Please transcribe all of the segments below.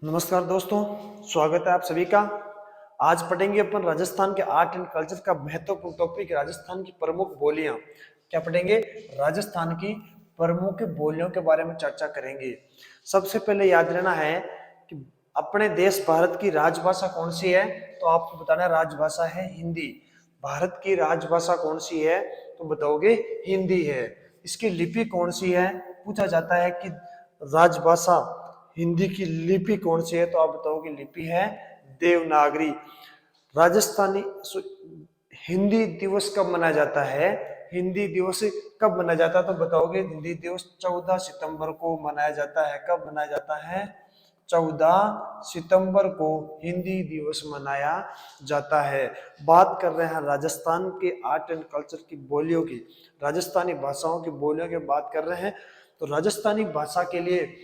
नमस्कार दोस्तों, स्वागत है आप सभी का। आज पढ़ेंगे अपन राजस्थान के आर्ट एंड कल्चर का महत्वपूर्ण टॉपिक राजस्थान की प्रमुख बोलियां। क्या पढ़ेंगे? राजस्थान की प्रमुख बोलियों के बारे में चर्चा करेंगे। सबसे पहले याद रहना है कि अपने देश भारत की राजभाषा कौन सी है, तो आपको बताना है राजभाषा है हिंदी। भारत की राजभाषा कौन सी है, तो बताओगे हिंदी है। इसकी लिपि कौन सी है, पूछा जाता है कि राजभाषा हिंदी की लिपि कौन सी है, तो आप बताओगे लिपि है देवनागरी। राजस्थानी हिंदी दिवस कब मनाया जाता है? हिंदी दिवस कब मनाया जाता है, तो बताओगे हिंदी दिवस 14 सितंबर को मनाया जाता है। कब मनाया जाता है? 14 सितंबर को हिंदी दिवस मनाया जाता है। बात कर रहे हैं राजस्थान के आर्ट एंड कल्चर की बोलियों की, राजस्थानी भाषाओं की बोलियों की बात कर रहे हैं। तो राजस्थानी भाषा के लिए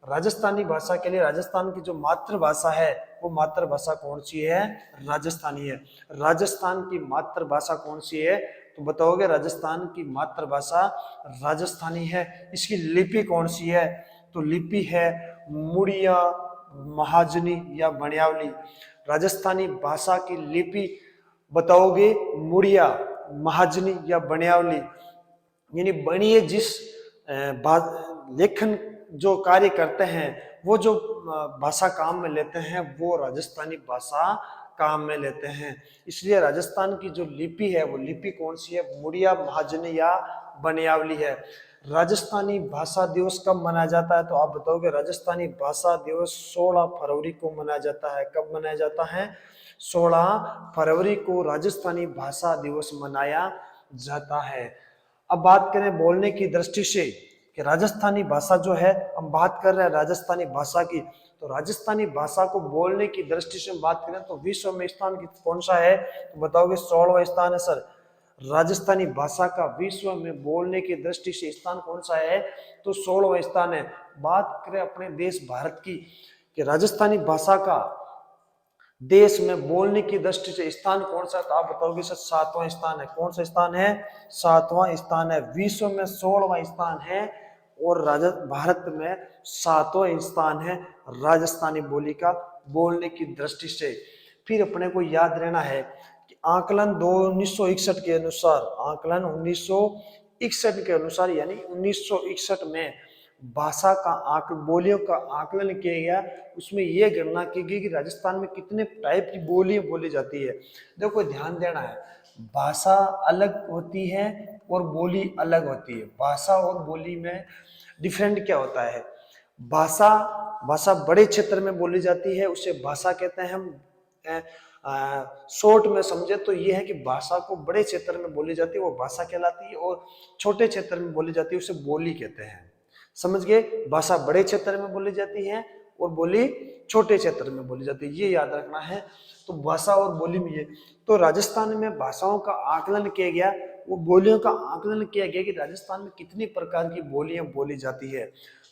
राजस्थान की जो मातृभाषा है वो मातृभाषा कौन सी है? राजस्थानी है। राजस्थान की मातृभाषा कौन सी है, तो बताओगे राजस्थान की मातृभाषा राजस्थानी है। इसकी लिपि कौन सी है, तो लिपि है मुड़िया, महाजनी या बनियावली। राजस्थानी भाषा की लिपि बताओगे मुड़िया, महाजनी या बनियावली। यानी बनिए जिस लेखन जो कार्य करते हैं, वो जो भाषा काम में लेते हैं, वो राजस्थानी भाषा काम में लेते हैं। इसलिए राजस्थान की जो लिपि है वो लिपि कौन सी है? मुड़िया, महाजनी या बनियावली है। राजस्थानी भाषा दिवस कब मनाया जाता है, तो आप बताओगे राजस्थानी भाषा दिवस 16 फरवरी को मनाया जाता है। कब मनाया जाता है? 16 फरवरी को राजस्थानी भाषा दिवस मनाया जाता है। अब बात करें बोलने की दृष्टि से कि राजस्थानी भाषा जो है, हम बात कर रहे हैं राजस्थानी भाषा की, तो राजस्थानी भाषा को बोलने की दृष्टि से बात करें तो विश्व में स्थान कौन सा है, तो बताओगे 16वां स्थान है सर। राजस्थानी भाषा का विश्व में बोलने की दृष्टि से स्थान कौन सा है, तो 16वां स्थान है। बात करें अपने देश भारत की कि राजस्थानी भाषा का देश में बोलने की दृष्टि से स्थान कौन सा, तो आप बताओगे सर 7वां स्थान है। कौन सा स्थान है? 7वां स्थान है। विश्व में 16वां स्थान है और भारत में 7वां स्थान है राजस्थानी बोली का बोलने की दृष्टि से। फिर अपने को याद रहना है कि आकलन 1961 के अनुसार, आकलन 1961 के अनुसार यानी 1961 में भाषा का बोलियों का आकलन किया गया। उसमें यह गणना की गई कि राजस्थान में कितने टाइप की बोली बोली जाती है। देखो ध्यान देना है, भाषा अलग होती है और बोली अलग होती है। भाषा और बोली में डिफरेंट क्या होता है? भाषा भाषा बड़े क्षेत्र में बोली जाती है, उसे भाषा कहते हैं हम। शॉर्ट में समझे तो ये है कि भाषा को बड़े क्षेत्र में बोली जाती है वो भाषा कहलाती है, और छोटे क्षेत्र में बोली जाती है उसे बोली कहते हैं। समझ गए? भाषा बड़े क्षेत्र में बोली जाती है और बोली छोटे क्षेत्र में बोली जाती है, ये याद रखना है। तो भाषा और बोली में ये, तो राजस्थान में भाषाओं का आकलन किया गया, वो बोलियों का आकलन किया गया कि राजस्थान में कितनी प्रकार की बोलियां बोली जाती है।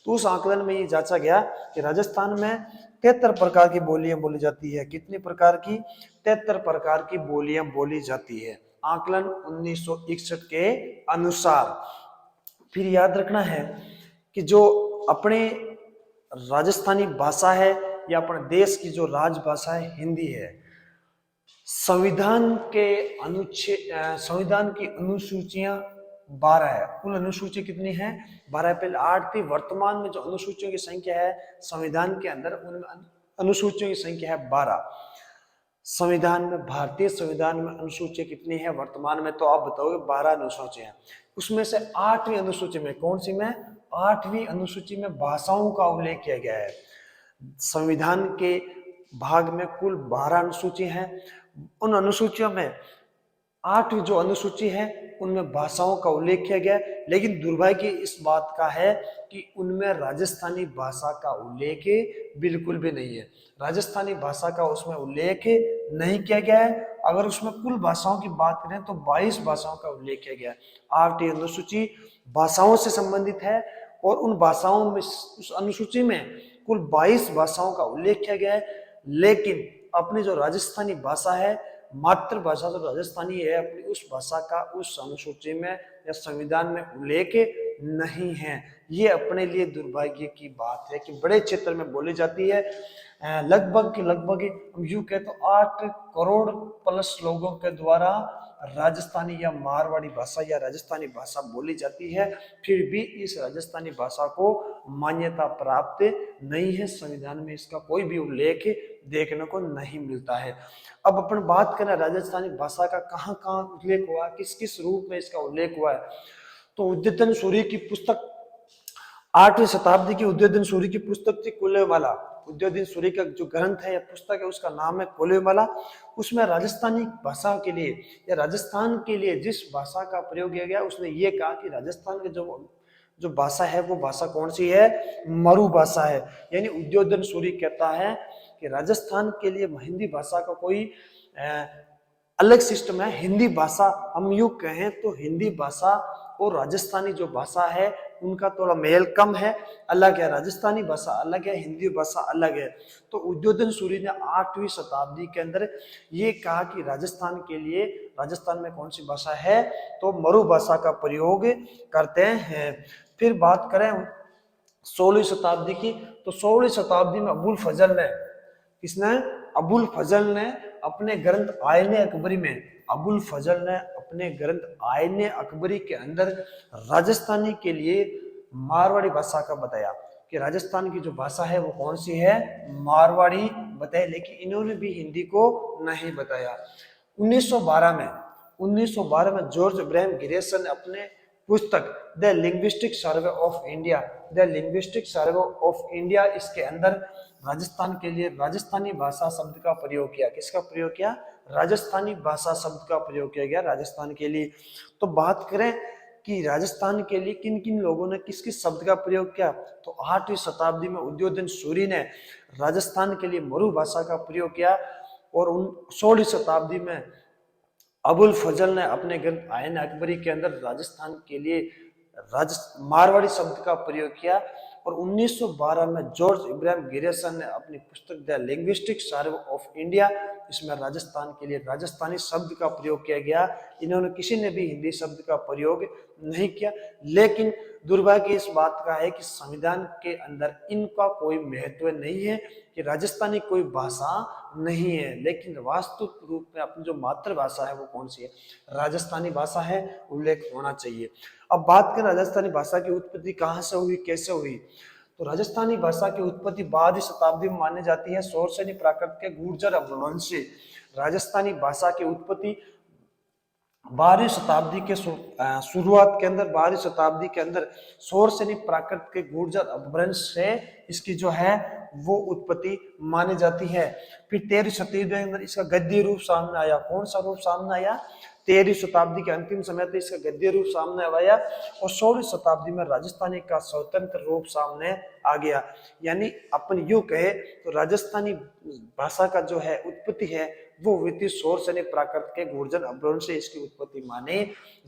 तो उस आकलन में ये जांचा गया कि राजस्थान में 73 प्रकार की बोलियां बोली जाती है। कितनी प्रकार की? 73 प्रकार की बोलियां बोली जाती है, आकलन 1961 के अनुसार। फिर याद रखना है कि जो अपने राजस्थानी भाषा है या अपने देश की जो राजभाषा है हिंदी है। संविधान की अनुसूचियां 12 है। कुल अनुसूची कितनी है? 12। पहले 8 थी, वर्तमान में जो अनुसूचियों की संख्या है संविधान के अंदर, उनमें अनुसूचियों की संख्या है 12। संविधान में, भारतीय संविधान में अनुसूचियां कितनी है वर्तमान में, तो आप बताओगे 12 अनुसूचियां। उसमें से 8वीं अनुसूची में, कौन सी में? 8वीं अनुसूची में भाषाओं का उल्लेख किया गया है। संविधान के भाग में कुल 12 अनुसूची हैं। उन अनुसूचियों में 8वीं जो अनुसूची है उनमें भाषाओं का उल्लेख किया गया, लेकिन दुर्भाग्य इस बात का है कि उनमें राजस्थानी भाषा का उल्लेख बिल्कुल भी नहीं है। राजस्थानी भाषा का उसमें उल्लेख नहीं किया गया है। अगर उसमें कुल भाषाओं की बात करें तो 22 भाषाओं का उल्लेख किया गया है। 8वीं अनुसूची भाषाओं से संबंधित है और उन भाषाओं में, उस अनुसूची में कुल 22 भाषाओं का उल्लेख किया गया है, लेकिन अपनी जो राजस्थानी भाषा है, मातृभाषा जो राजस्थानी है, अपनी उस भाषा का उस अनुसूची में या संविधान में उल्लेख नहीं है। ये अपने लिए दुर्भाग्य की बात है कि बड़े क्षेत्र में बोली जाती है। लगभग हम यूं कहें तो 8 करोड़ प्लस लोगों के द्वारा राजस्थानी या मारवाड़ी भाषा या राजस्थानी भाषा बोली जाती है, फिर भी इस राजस्थानी भाषा को मान्यता प्राप्त नहीं है। संविधान में इसका कोई भी उल्लेख देखने को नहीं मिलता है। अब अपन बात करें राजस्थानी भाषा का कहाँ कहाँ उल्लेख हुआ, किस किस रूप में इसका उल्लेख हुआ है, तो उद्यतन सूरी की पुस्तक 8वीं शताब्दी की उदयन सूरी की पुस्तक थी कोलेमाला। उदयन सूरी का जो ग्रंथ है या पुस्तक है उसका नाम है कोलेमाला। उसमें राजस्थानी भाषा के लिए या राजस्थान के लिए जिस भाषा का प्रयोग किया गया, उसने ये कहा कि राजस्थान के जो जो भाषा है वो भाषा कौन सी है, मरु भाषा है। यानी उद्योधन सूरी कहता है कि राजस्थान के लिए हिंदी भाषा का कोई अलग सिस्टम है। हिंदी भाषा हम यूं कहें तो हिंदी भाषा और राजस्थानी जो भाषा है उनका थोड़ा मेल कम है, अलग है। राजस्थानी भाषा अलग है, हिंदी भाषा अलग है। तो उद्योधन सूरी ने 8वीं शताब्दी के अंदर ये कहा कि राजस्थान के लिए राजस्थान में कौन सी भाषा है, तो मरु भाषा का प्रयोग करते हैं। फिर बात करें 16वीं शताब्दी की, तो 16वीं शताब्दी में अबुल फजल ने, किसने, अबुल फजल ने अपने ग्रंथ आयने अकबरी में, अबुल फजल ने अपने ग्रंथ आयने अकबरी के अंदर राजस्थानी के लिए मारवाड़ी भाषा का बताया कि राजस्थान की जो भाषा है वो कौन सी है, मारवाड़ी बताया। लेकिन इन्होंने भी हिंदी को नहीं बताया। 1912 में जॉर्ज इब्राहिम गिरेसन ने अपने पुस्तक the linguistic survey of India, the linguistic survey of India, इसके अंदर राजस्थान के लिए राजस्थानी भाषा शब्द का प्रयोग किया। किसका प्रयोग किया, राजस्थानी भाषा शब्द का प्रयोग किया गया राजस्थान के लिए। तो बात करें कि राजस्थान के लिए किन किन लोगों ने किस किस शब्द का प्रयोग किया, तो 8वीं शताब्दी में उद्योधन सूरी ने राजस्थान के लिए मरु भाषा का प्रयोग किया, और 16वीं शताब्दी में अबुल फजल ने अपने ग्रंथ आयन अकबरी के अंदर राजस्थान के लिए मारवाड़ी शब्द का प्रयोग किया। और 1912 में जॉर्ज इब्राहिम गिरेसन ने अपनी पुस्तक the linguistic survey of India, इसमें राजस्थान के लिए राजस्थानी शब्द का प्रयोग किया गया। इन्होंने किसी ने भी हिंदी शब्द का प्रयोग नहीं किया। लेकिन दुर्भाग्य इस बात का है कि संविधान के अंदर इनका कोई महत्व नहीं है कि राजस्थानी कोई भाषा नहीं है। लेकिन वास्तविक रूप में अपनी जो मातृभाषा है वो कौन सी है, राजस्थानी भाषा है, उल्लेख होना चाहिए। अब बात करें राजस्थानी भाषा की उत्पत्ति कहाँ से हुई, कैसे हुई, तो राजस्थानी भाषा की उत्पत्ति 12वीं शताब्दी में मानी जाती है। शौरसेनी प्राकृत के गुर्जर अपभ्रंश से राजस्थानी भाषा की उत्पत्ति 12वीं शताब्दी के शुरुआत के अंदर, 12वीं शताब्दी के अंदर शौरसेनी प्राकृत के गुर्जर अपभ्रंश से इसकी जो है वो उत्पत्ति मानी जाती है। फिर 13वीं शताब्दी के अंदर इसका गद्य रूप सामने आया। कौन सा रूप सामने आया, 13वीं शताब्दी के अंतिम समय तक इसका गद्य रूप सामने आया। और 16वीं शताब्दी में राजस्थानी का स्वतंत्र रूप सामने आ गया। यानी अपन यूं कहे तो राजस्थानी भाषा का जो है उत्पत्ति है वो वित्तीय शौरसेनी प्राकृत के गुर्जर अपभ्रंश से इसकी उत्पत्ति मानी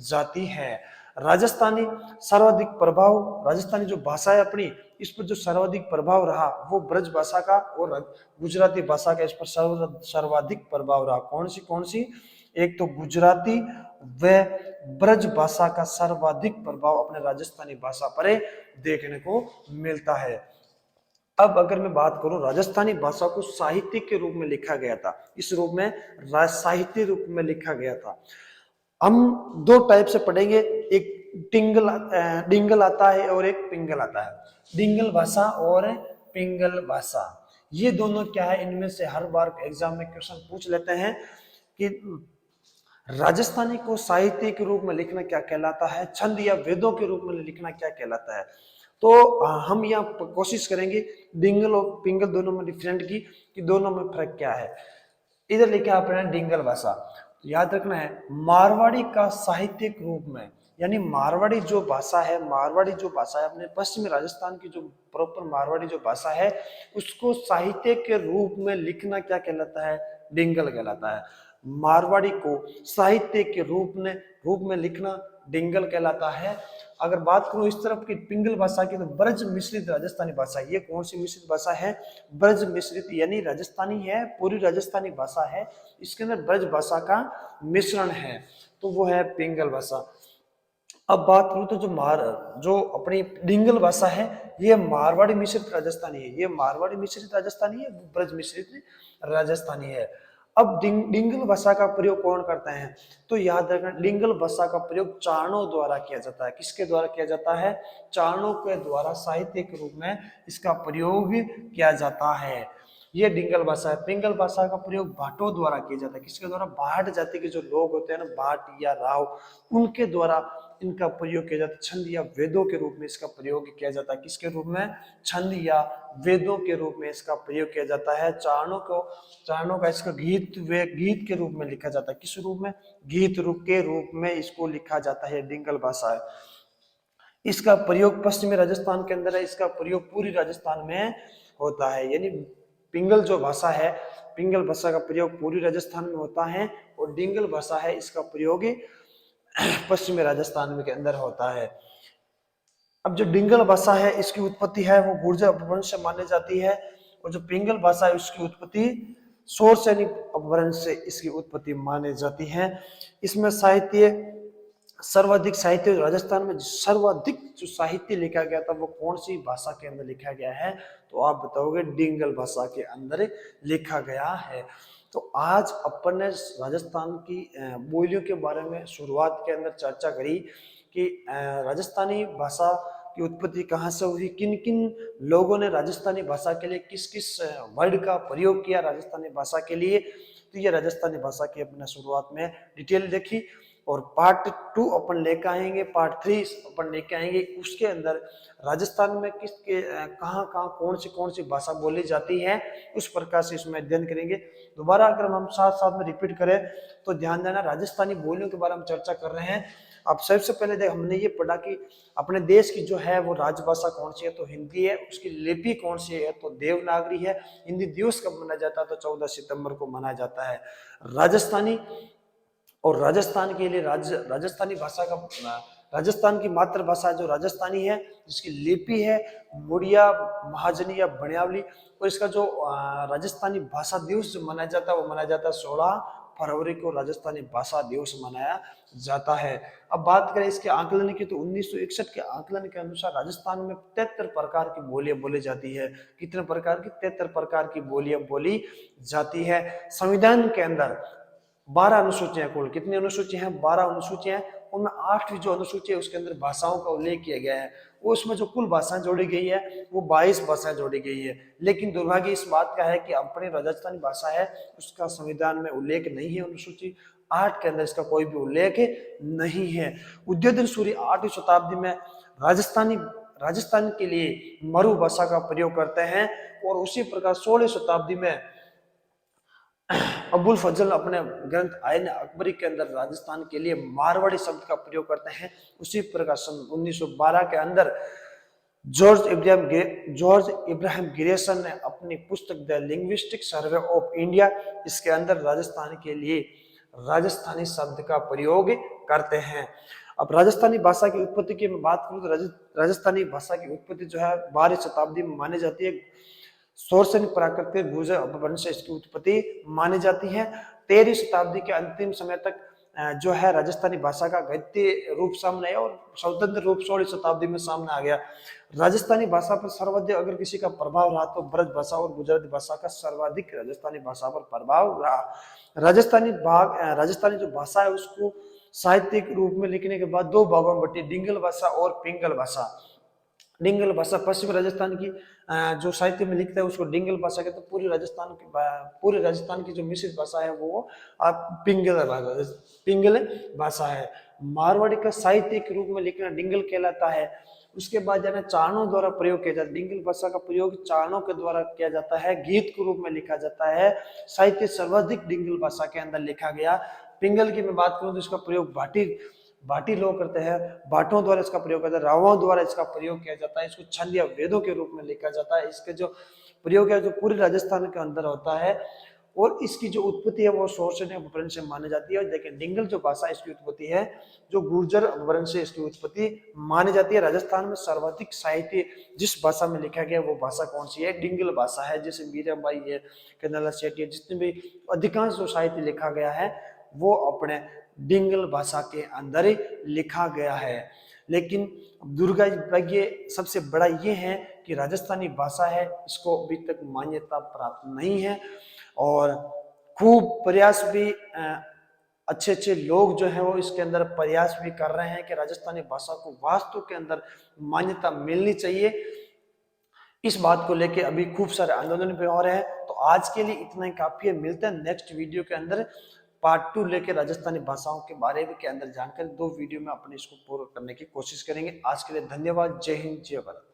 जाती है। राजस्थानी सर्वाधिक प्रभाव, राजस्थानी जो भाषा है अपनी, इस पर जो सर्वाधिक प्रभाव रहा वो ब्रज भाषा का और गुजराती भाषा का इस पर सर्वाधिक प्रभाव रहा। कौन सी, एक तो गुजराती व ब्रज भाषा का सर्वाधिक प्रभाव अपने राजस्थानी भाषा पर देखने को मिलता है। अब अगर मैं बात करूं, राजस्थानी भाषा को साहित्य के रूप में लिखा गया था, इस रूप में साहित्य रूप में लिखा गया था। हम दो टाइप से पढ़ेंगे, एक डिंगल आता है और एक पिंगल आता है। डिंगल भाषा और पिंगल भाषा, ये दोनों क्या है, इनमें से हर बार एग्जाम में क्वेश्चन पूछ लेते हैं कि राजस्थानी को साहित्य के रूप में लिखना क्या कहलाता है, छंद या वेदों के रूप में लिखना क्या कहलाता है। तो हम यहाँ कोशिश करेंगे डिंगल और पिंगल दोनों में डिफरेंट की, कि दोनों में फर्क क्या है। इधर लिखा आपने डिंगल भाषा, तो याद रखना है मारवाड़ी का साहित्यिक रूप में, यानी मारवाड़ी जो भाषा है, मारवाड़ी जो भाषा है अपने पश्चिमी राजस्थान की जो प्रॉपर मारवाड़ी जो भाषा है उसको साहित्य के रूप में लिखना क्या कहलाता है, डिंगल कहलाता है। मारवाड़ी को साहित्य के रूप में लिखना डिंगल कहलाता है। अगर बात करूं इस तरफ की पिंगल भाषा की, तो ब्रज मिश्रित राजस्थानी भाषा। ये कौन सी मिश्रित भाषा है, ब्रज मिश्रित, यानी राजस्थानी है, पूरी राजस्थानी भाषा है, इसके अंदर ब्रज भाषा का मिश्रण है, तो वो है पिंगल भाषा। अब बात करूं तो जो अपनी डिंगल भाषा है, ये मारवाड़ी मिश्रित राजस्थानी है, ये मारवाड़ी मिश्रित राजस्थानी है, ब्रज मिश्रित राजस्थानी है। अब डिंगल भाषा का प्रयोग कौन करता है, तो याद रखना डिंगल भाषा का प्रयोग चारणों द्वारा किया जाता है। किसके द्वारा किया जाता है, चारणों के द्वारा साहित्य के रूप में इसका प्रयोग किया जाता है। ये डिंगल भाषा है। पिंगल भाषा का प्रयोग भाटों द्वारा किया जाता है। किसके द्वारा, भाट जाति के जो लोग होते हैं ना, भाट या राव, उनके द्वारा इनका प्रयोग किया जाता है। छंद या वेदों के रूप में इसका प्रयोग किया जाता है। किसके रूप में, छंद या वेदों के रूप में इसका प्रयोग किया जाता है। चारणों का इसका गीत के रूप में लिखा जाता है। किस रूप में, गीत रूप के रूप में इसको लिखा जाता है। डिंगल भाषा है। इसका प्रयोग पश्चिमी राजस्थान के अंदर है, इसका प्रयोग पूरी राजस्थान में होता है। यानी पिंगल जो भाषा है, पिंगल भाषा का प्रयोग पूरी राजस्थान में होता है, और डिंगल भाषा है इसका प्रयोग पश्चिमी राजस्थान में के अंदर होता है। अब जो डिंगल भाषा है इसकी उत्पत्ति है वो गुर्जर अपभ्रंश से मानी जाती है, और जो पिंगल भाषा है उसकी उत्पत्ति शोर सैनिक अपभ्रंश से इसकी उत्पत्ति मानी जाती है। इसमें साहित्य सर्वाधिक साहित्य राजस्थान में सर्वाधिक जो साहित्य लिखा गया था वो कौन सी भाषा के अंदर लिखा गया है, तो आप बताओगे डिंगल भाषा के अंदर लिखा गया है। तो आज अपन ने राजस्थान की बोलियों के बारे में शुरुआत के अंदर चर्चा करी कि राजस्थानी भाषा की उत्पत्ति कहाँ से हुई, किन किन लोगों ने राजस्थानी भाषा के लिए किस किस वर्ड का प्रयोग किया राजस्थानी भाषा के लिए। तो ये राजस्थानी भाषा की अपने शुरुआत में डिटेल देखी, और पार्ट 2 अपन लेकर आएंगे, पार्ट 3 अपन लेकर आएंगे। उसके अंदर राजस्थान में किसके कहाँ कहाँ कौन सी भाषा बोली जाती है, उस प्रकार से इसमें अध्ययन करेंगे। दोबारा अगर हम साथ साथ में रिपीट करें तो ध्यान देना, राजस्थानी बोलियों के बारे में चर्चा कर रहे हैं। अब सबसे पहले देख हमने ये पढ़ा कि अपने देश की जो है वो राजभाषा कौन सी है, तो हिंदी है। उसकी लिपि कौन सी है, तो देवनागरी है। हिंदी दिवस कब मनाया जाता है, तो 14 सितंबर को मनाया जाता है। राजस्थानी और राजस्थान के लिए राजस्थानी भाषा का राजस्थान की मातृभाषा जो राजस्थानी है, जिसकी लिपि है मुड़िया महाजनी या बनियावली। और इसका जो राजस्थानी भाषा दिवस जो मनाया जाता है वो मनाया जाता है 16 फरवरी को राजस्थानी भाषा दिवस मनाया जाता है। अब बात करें इसके आकलन की, तो 1961 के आकलन के अनुसार राजस्थान में 73 प्रकार की बोलियां बोली जाती है। कितने प्रकार की, 73 प्रकार की बोलियां बोली जाती है। संविधान के अंदर 12 अनुसूचियां, कुल कितनी अनुसूचियां हैं, 12 अनुसूचियां हैं। उनमें 8वीं जो अनुसूची है उसके अंदर भाषाओं का उल्लेख किया गया है। उसमें जो कुल भाषाएं जोड़ी गई है वो 22 भाषाएं जोड़ी गई है। लेकिन दुर्भाग्य इस बात का है कि अपनी राजस्थानी भाषा है उसका संविधान में उल्लेख नहीं है। अनुसूची 8 के अंदर इसका कोई भी उल्लेख नहीं है। उदयन सूरी 8वीं शताब्दी में राजस्थान के लिए मरु भाषा का प्रयोग करते हैं, और उसी प्रकार 16वीं शताब्दी में अबुल फजल अपने ग्रंथ आयन अकबरी के अंदर राजस्थान के लिए मारवाड़ी शब्द का प्रयोग करते हैं। उसी प्रकार सन 1912 के अंदर जॉर्ज इब्राहिम गिरेसन ने अपनी पुस्तक the linguistic survey of India, इसके अंदर राजस्थान के लिए राजस्थानी शब्द का प्रयोग करते हैं। अब राजस्थानी भाषा की उत्पत्ति की मैं बात करूं तो राजस्थानी भाषा की उत्पत्ति जो है 12वीं शताब्दी में मानी जाती है। शोरसेन प्राकृतिक गुर्जर अपभ्रंश से इसकी उत्पत्ति मानी जाती है। 13वीं शताब्दी के अंतिम समय तक जो है राजस्थानी भाषा का गद्य रूप सामने आया, और स्वतंत्र रूप 16वीं शताब्दी में सामने आ गया। राजस्थानी भाषा पर सर्वाधिक अगर किसी का प्रभाव रहा तो ब्रज भाषा और गुजराती भाषा का सर्वाधिक राजस्थानी भाषा पर प्रभाव रहा। राजस्थानी जो भाषा है उसको साहित्यिक रूप में लिखने के बाद 2 भागों में बटी, डिंगल भाषा और पिंगल भाषा। डिंगल भाषा पश्चिम राजस्थान की जो साहित्य में लिखता है उसको डिंगल भाषा कहते हैं। पूरे राजस्थान की जो मिश्रित भाषा है वो पिंगल भाषा है। मारवाड़ी का साहित्य के रूप में लिखना डिंगल कहलाता है। उसके बाद जाना चारणों द्वारा प्रयोग किया जाता है। डिंगल भाषा का प्रयोग चारणों के द्वारा किया जाता है, गीत के रूप में लिखा जाता है। साहित्य सर्वाधिक डिंगल भाषा के अंदर लिखा गया। पिंगल की मैं बात करूं तो इसका प्रयोग भाटी लोग करते हैं, भाटों द्वारा इसका प्रयोग करते हैं, रावों द्वारा इसका प्रयोग किया जाता है। इसको छंद या वेदों के रूप में लिखा जाता है। इसके जो प्रयोग है जो पूरे राजस्थान के अंदर होता है, और इसकी जो उत्पत्ति है वो शोरसेन अपभ्रंश से मानी जाती है। और देखिए डिंगल जो भाषा इसकी उत्पत्ति है जो गुर्जर अपभ्रंश से इसकी उत्पत्ति मानी जाती है। राजस्थान में सर्वाधिक साहित्य जिस भाषा में लिखा गया वो भाषा कौन सी है, डिंगल भाषा है। जैसे मीराबाई है, कन्हैया सेठी है, जितने भी अधिकांश जो साहित्य लिखा गया है वो अपने डिंगल भाषा के अंदर लिखा गया है। लेकिन दुर्भाग्य सबसे बड़ा ये है कि राजस्थानी भाषा है, इसको अभी तक मान्यता प्राप्त नहीं है। और खूब प्रयास भी अच्छे अच्छे लोग जो है वो इसके अंदर प्रयास भी कर रहे हैं कि राजस्थानी भाषा को वास्तु के अंदर मान्यता मिलनी चाहिए। इस बात को लेके अभी खूब सारे आंदोलन भी हो रहे हैं। तो आज के लिए इतना ही काफी है, मिलते हैं नेक्स्ट वीडियो के अंदर पार्ट 2 लेके राजस्थानी भाषाओं के बारे में के अंदर जानकर 2 वीडियो में अपने इसको पूरा करने की कोशिश करेंगे। आज के लिए धन्यवाद। जय हिंद, जय भारत।